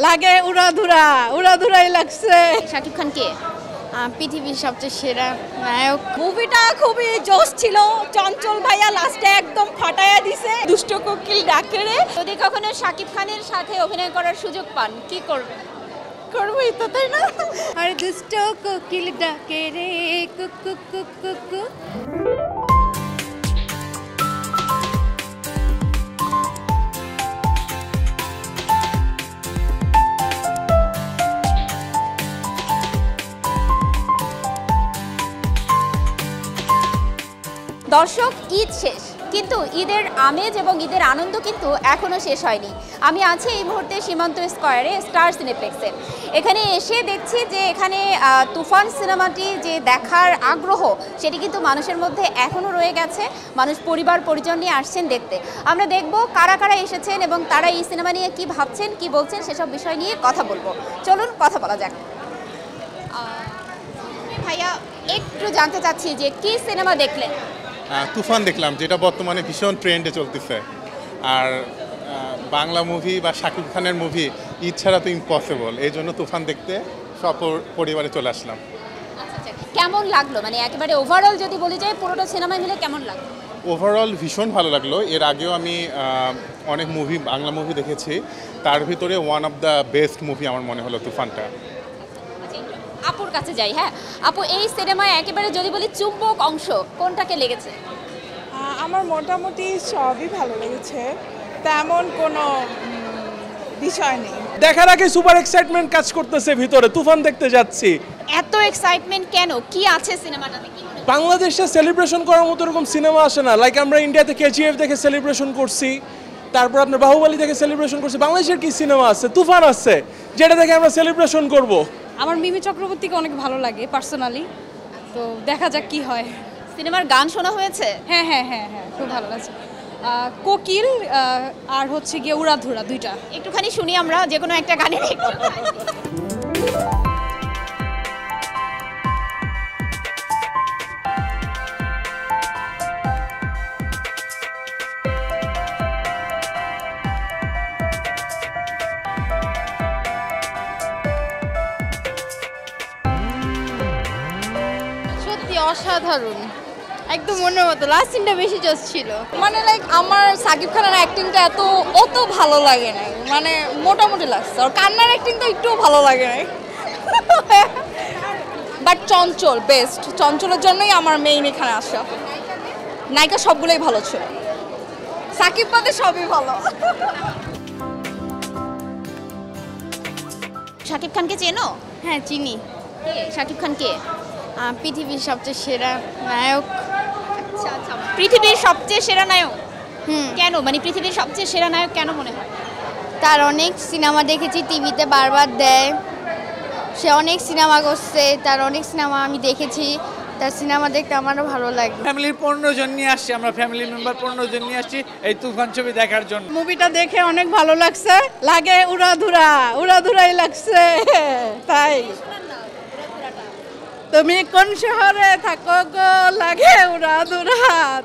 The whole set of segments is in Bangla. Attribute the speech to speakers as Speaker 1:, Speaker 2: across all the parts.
Speaker 1: লাগে উড়াধুরা উড়াধুরাই লাগছে।
Speaker 2: শাকিব খান কে
Speaker 3: পৃথিবীর সবচেয়ে সেরা নায়ক।
Speaker 1: মুভিটা খুবই জোশ ছিল, চঞ্চল ভাইয়া লাস্টে একদম ফাটায়া দিছে, দুষ্ট কোকিল ডাকে রে।
Speaker 2: যদি কখনো শাকিব খানের সাথে অভিনয় করার সুযোগ পান কি করবেন?
Speaker 1: করবোই তো, তাই না?
Speaker 3: আরে দুষ্ট কোকিল ডাকে রে কুক কুক কুক কুক কুক।
Speaker 2: দর্শক, ঈদ শেষ, কিন্তু ঈদের আমেজ এবং ঈদের আনন্দ কিন্তু এখনও শেষ হয়নি। আমি আছি এই মুহূর্তে সীমান্ত স্কয়ারে স্টার সিনেপ্লেক্সে। এখানে এসে দেখছি যে এখানে তুফান সিনেমাটি যে দেখার আগ্রহ সেটি কিন্তু মানুষের মধ্যে এখনও রয়ে গেছে। মানুষ পরিবার পরিজন নিয়ে আসছেন দেখতে। আমরা দেখব কারা কারা এসেছেন এবং তারা এই সিনেমা নিয়ে কি ভাবছেন, কি বলছেন, সেসব বিষয় নিয়ে কথা বলবো। চলুন কথা বলা যাক। ভাইয়া, একটু জানতে চাচ্ছি যে কি সিনেমা দেখলেন?
Speaker 4: তুফান দেখলাম, যেটা বর্তমানে ভীষণ ট্রেন্ডে চলতেছে। আর বাংলা মুভি বা শাকিব খানের মুভি ঈদ ছাড়া তো ইম্পসিবল, এই জন্য তুফান দেখতে সব পরিবারে চলে আসলাম।
Speaker 2: আচ্ছা, কেমন লাগলো, মানে একেবারে ওভারঅল যদি বলি যায় পুরোটা সিনেমা মিলে কেমন লাগলো?
Speaker 4: ওভারঅল ভীষণ ভালো লাগলো। এর আগেও আমি অনেক মুভি, বাংলা মুভি দেখেছি, তার ভিতরে one of the best movie আমার মনে হলো তুফানটা।
Speaker 2: আপুর কাছে যাই। হ্যাঁ আপু, এই সিনেমায় একেবারে যদি বলি চুম্বক অংশ কোনটাকে লেগেছে?
Speaker 1: আমার মোটামুটি সবই ভালো লেগেছে, তেমন কোনো বিষয় নেই।
Speaker 5: দেখার আগে সুপার এক্সাইটমেন্ট কাজ করতেছে ভিতরে। তুফান দেখতে যাচ্ছি।
Speaker 2: এত এক্সাইটমেন্ট কেন? কি আছে সিনেমাটাতে? কি
Speaker 5: বাংলাদেশে সেলিব্রেশন করার মতো এরকম সিনেমা আসে না। লাইক আমরা ইন্ডিয়াতে কেজিএফ দেখে সেলিব্রেশন করছি, তারপর আপনার বাহুবলী দেখে সেলিব্রেশন করছি। বাংলাদেশের কি সিনেমা আছে? তুফান আছে, যেটা দেখে আমরা সেলিব্রেশন করব।
Speaker 3: আমার মিমি চক্রবর্তীকে অনেক ভালো লাগে পার্সোনালি, তো দেখা যাক কি হয়।
Speaker 2: সিনেমার গান শোনা হয়েছে?
Speaker 3: হ্যাঁ হ্যাঁ হ্যাঁ হ্যাঁ, খুব ভালো লাগছে। কোকিল আর হচ্ছে গিয়ে উড়াধুরা, দুইটা
Speaker 2: একটুখানি শুনি আমরা যে কোনো একটা গানের একটু।
Speaker 3: অসাধারণ, একদম মনের মতো। লাস্ট সিনটা বেশি জোশ ছিল। মানে লাইক আমার সাকিব খানের অ্যাক্টিংটা অত ভালো লাগে না, মানে মোটামুটি লাগছে। আর কান্নার অ্যাক্টিংটা একটুও ভালো লাগে না, বাট চঞ্চল বেস্ট। চঞ্চলের জন্যই আমার মেইন এখানে আসা। নায়িকা সবগুলোই ভালো ছিল, সাকিব বাদে সবই ভালো।
Speaker 2: শাকিব খানকে চেনো?
Speaker 3: হ্যাঁ চিনি।
Speaker 2: শাকিব খান কে?
Speaker 3: পৃথিবীর সবচেয়ে সেরা নায়ক।
Speaker 2: আচ্ছা, পৃথিবীর সবচেয়ে সেরা নায়ক?
Speaker 3: হুম,
Speaker 2: কেন, মানে পৃথিবীর সবচেয়ে সেরা নায়ক কেন মনে হয়?
Speaker 3: তার অনেক সিনেমা দেখেছি, টিভিতে বারবার দেয়, সে অনেক সিনেমা করছে, তার অনেক সিনেমা আমি দেখেছি, তার সিনেমা দেখতে আমারও ভালো লাগে।
Speaker 6: ফ্যামিলির 15 জন নিয়ে আসছি, আমরা ফ্যামিলি মেম্বার 15 জন নিয়ে আসছি এই তুফান ছবি দেখার জন্য।
Speaker 1: মুভিটা দেখে অনেক ভালো লাগছে, লাগে উড়াধুরা উড়াধুরাই লাগছে। তাই তুমি কোন শহরে থাকো গো, লাগে উড়াধুরা,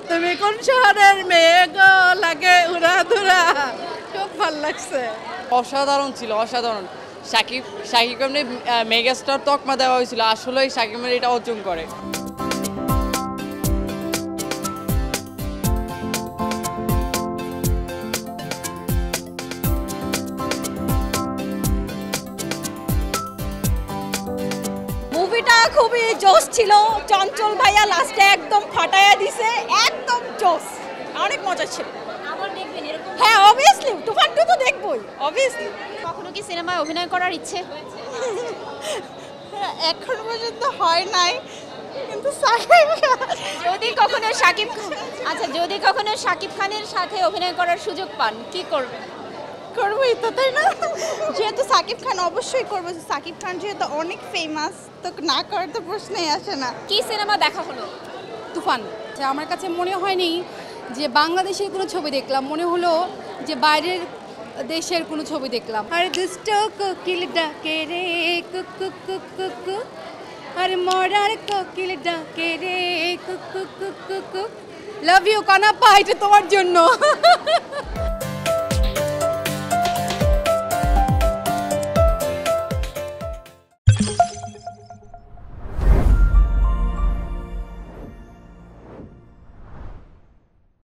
Speaker 1: তুমি কোন শহরের মেয়ে গো, লাগে উড়াধুরা। খুব ভালো লাগছে।
Speaker 7: অসাধারণ ছিল, অসাধারণ। শাকিব খানের মেগাস্টার তকমা দেওয়া হয়েছিল, আসলেই শাকিবের এটা অর্জন করে।
Speaker 1: মুভিটা খুবই জোশ ছিল, চঞ্চল ভাইয়া লাস্টে একদম ফাটায়া দিছে, একদম জোশ, অনেক মজা ছিল।
Speaker 2: আবার দেখবেন এরকম?
Speaker 1: হ্যাঁ অবভিয়াসলি, তুফান 2 তো দেখবই অবভিয়াসলি।
Speaker 2: কখনো কি সিনেমায় অভিনয় করার ইচ্ছে হয়েছে?
Speaker 1: এখন পর্যন্ত হয় নাই, কিন্তু
Speaker 2: যদি কখনো শাকিব খান, আচ্ছা যদি কখনো শাকিব খানের সাথে অভিনয় করার সুযোগ পান কি করবেন?
Speaker 1: করবোই তো, তাই না? যেহেতু সাকিব খান, অবশ্যই করবো। সাকিব খান যেহেতু অনেক ফেমাস, তো না করার তো প্রশ্নই আসে না।
Speaker 2: কি সিনেমা দেখা হলো?
Speaker 3: তুফান। আমার কাছে মনে হয়নি যে বাংলাদেশের কোনো ছবি দেখলাম, মনে হলো যে বাইরের দেশের কোনো ছবি দেখলাম। আরে দুষ্ট কোকিল ডাকে রে কুক কুক কুক কুক কুক, আরে মরার কোকিল ডাকে রে কুক কুক কুক কুক কুক। লাভ ইউ কানাপ্পা, এটা তোমার জন্য।